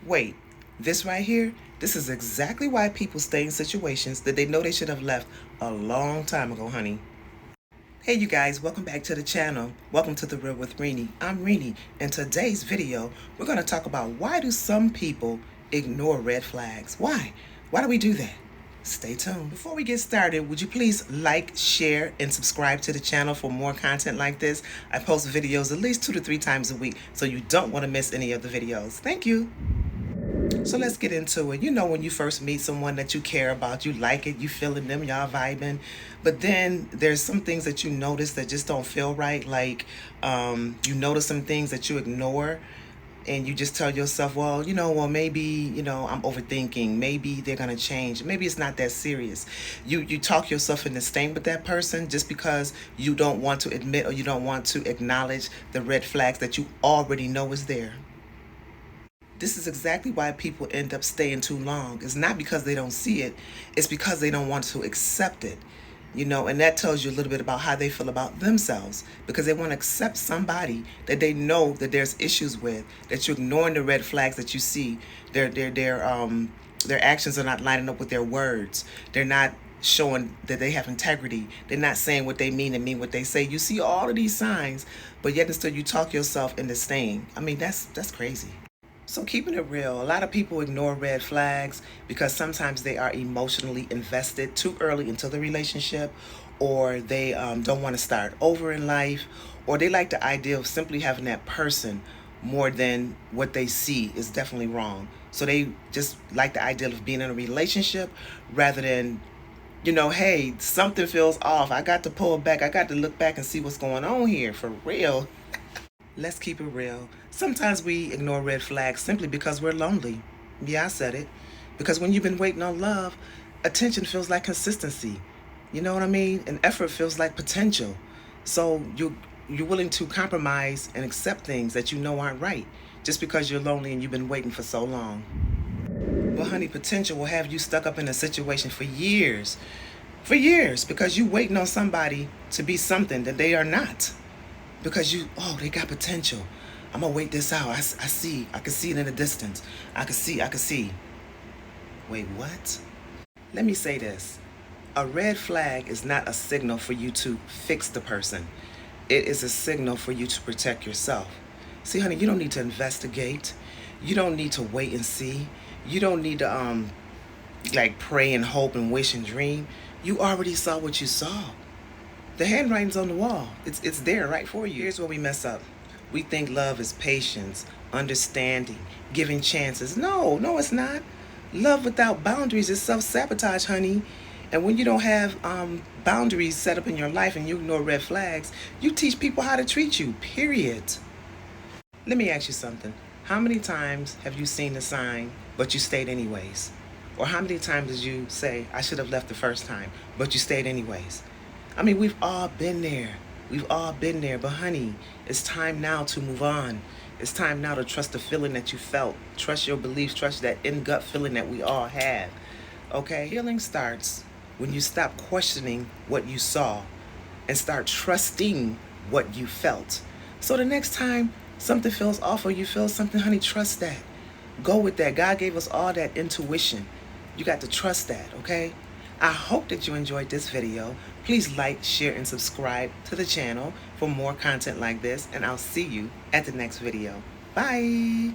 Wait, this right here, this is exactly why people stay in situations that they know they should have left a long time ago, honey. Hey you guys, welcome back to the channel. Welcome to The Real with Renie. I'm Renie. In today's video, we're going to talk about why do some people ignore red flags? Why? Why do we do that? Stay tuned. Before we get started, would you please like, share, and subscribe to the channel for more content like this? I post videos at least 2 to 3 times a week, so you don't want to miss any of the videos. Thank you. So let's get into it. You know, when you first meet someone that you care about, you like it, you feeling them, y'all vibing. But then there's some things that you notice that just don't feel right. Like you notice some things that you ignore and you just tell yourself, well, maybe, I'm overthinking. Maybe they're going to change. Maybe it's not that serious. You talk yourself into staying with that person just because you don't want to admit or you don't want to acknowledge the red flags that you already know is there. This is exactly why people end up staying too long. It's not because they don't see it. It's because they don't want to accept it. And that tells you a little bit about how they feel about themselves, because they want to accept somebody that they know that there's issues with, that you're ignoring the red flags that you see. Their actions are not lining up with their words. They're not showing that they have integrity. They're not saying what they mean and mean what they say. You see all of these signs, but yet and still you talk yourself into staying. I mean, that's crazy. So keeping it real, a lot of people ignore red flags because sometimes they are emotionally invested too early into the relationship, or they don't want to start over in life, or they like the idea of simply having that person more than what they see is definitely wrong. So they just like the idea of being in a relationship rather than, hey, something feels off. I got to pull back. I got to look back and see what's going on here for real. Let's keep it real. Sometimes we ignore red flags simply because we're lonely. Yeah, I said it. Because when you've been waiting on love, attention feels like consistency. You know what I mean? And effort feels like potential. So you're willing to compromise and accept things that you know aren't right just because you're lonely and you've been waiting for so long. But honey, potential will have you stuck up in a situation for years. For years, because you're waiting on somebody to be something that they are not. Because they got potential. I'm gonna wait this out. I can see it in the distance. I can see. Wait, what? Let me say this. A red flag is not a signal for you to fix the person. It is a signal for you to protect yourself. See, honey, you don't need to investigate. You don't need to wait and see. You don't need to pray and hope and wish and dream. You already saw what you saw. The handwriting's on the wall. It's there right for you. Here's where we mess up. We think love is patience, understanding, giving chances. No, it's not. Love without boundaries is self-sabotage, honey. And when you don't have boundaries set up in your life and you ignore red flags, you teach people how to treat you, period. Let me ask you something. How many times have you seen the sign, but you stayed anyways? Or how many times did you say, I should have left the first time, but you stayed anyways? I mean, we've all been there. We've all been there. But honey, it's time now to move on. It's time now to trust the feeling that you felt. Trust your beliefs. Trust that in-gut feeling that we all have. Okay? Healing starts when you stop questioning what you saw and start trusting what you felt. So the next time something feels off or you feel something, honey, trust that. Go with that. God gave us all that intuition. You got to trust that, okay? I hope that you enjoyed this video. Please like, share, and subscribe to the channel for more content like this, and I'll see you at the next video. Bye!